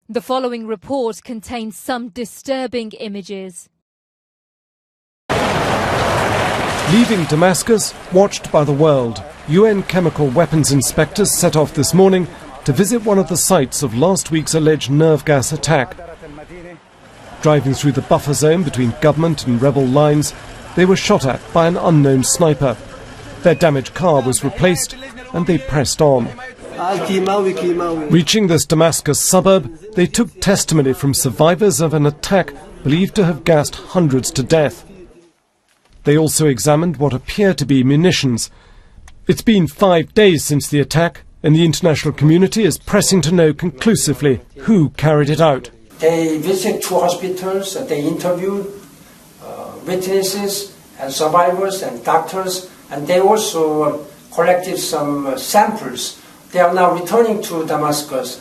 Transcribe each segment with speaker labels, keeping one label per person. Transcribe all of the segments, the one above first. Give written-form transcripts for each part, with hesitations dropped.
Speaker 1: The following report contains some disturbing images.
Speaker 2: Leaving Damascus, watched by the world, UN chemical weapons inspectors set off this morning to visit one of the sites of last week's alleged nerve gas attack. Driving through the buffer zone between government and rebel lines, they were shot at by an unknown sniper. Their damaged car was replaced and they pressed on. Reaching this Damascus suburb, they took testimony from survivors of an attack believed to have gassed hundreds to death. They also examined what appear to be munitions. It's been 5 days since the attack, and the international community is pressing to know conclusively who carried it out.
Speaker 3: They visited 2 hospitals, they interviewed witnesses and survivors and doctors, and they also collected some samples. They are now returning to Damascus.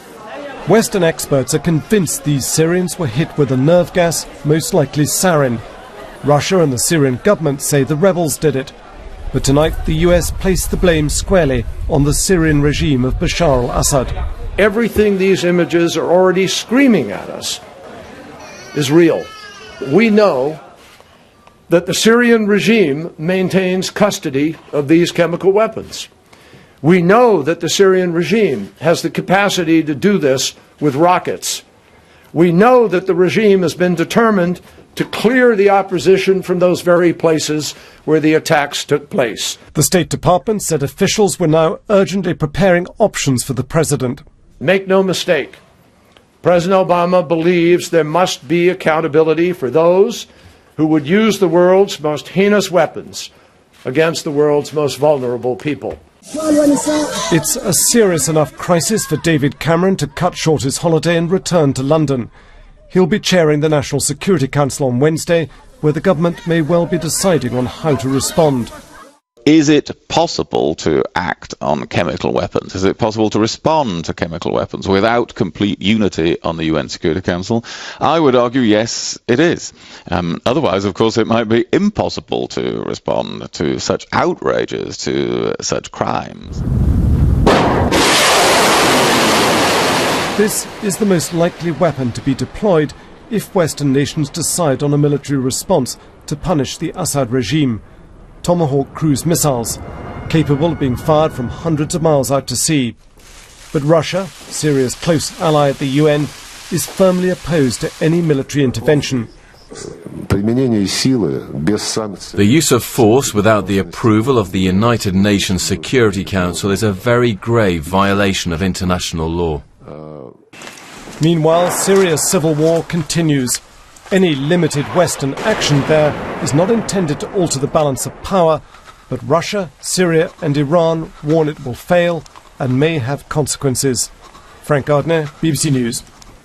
Speaker 2: Western experts are convinced these Syrians were hit with a nerve gas, most likely sarin. Russia and the Syrian government say the rebels did it. But tonight the US placed the blame squarely on the Syrian regime of Bashar al-Assad.
Speaker 4: Everything these images are already screaming at us is real. We know that the Syrian regime maintains custody of these chemical weapons. We know that the Syrian regime has the capacity to do this with rockets. We know that the regime has been determined to clear the opposition from those very places where the attacks took place.
Speaker 2: The State Department said officials were now urgently preparing options for the president.
Speaker 4: Make no mistake, President Obama believes there must be accountability for those who would use the world's most heinous weapons against the world's most vulnerable people.
Speaker 2: It's a serious enough crisis for David Cameron to cut short his holiday and return to London. He'll be chairing the National Security Council on Wednesday, where the government may well be deciding on how to respond.
Speaker 5: Is it possible to act on chemical weapons? Is it possible to respond to chemical weapons without complete unity on the UN Security Council? I would argue, yes, it is. Otherwise, of course, it might be impossible to respond to such outrages, to such crimes.
Speaker 2: This is the most likely weapon to be deployed if Western nations decide on a military response to punish the Assad regime. Tomahawk cruise missiles, capable of being fired from hundreds of miles out to sea. But Russia, Syria's close ally at the UN, is firmly opposed to any military intervention.
Speaker 6: The
Speaker 7: use of force without the approval of the United Nations Security Council is a very grave violation of international law.
Speaker 2: Meanwhile, Syria's civil war continues. Any limited Western action there is not intended to alter the balance of power, but Russia, Syria and Iran warn it will fail and may have consequences. Frank Gardner, BBC News.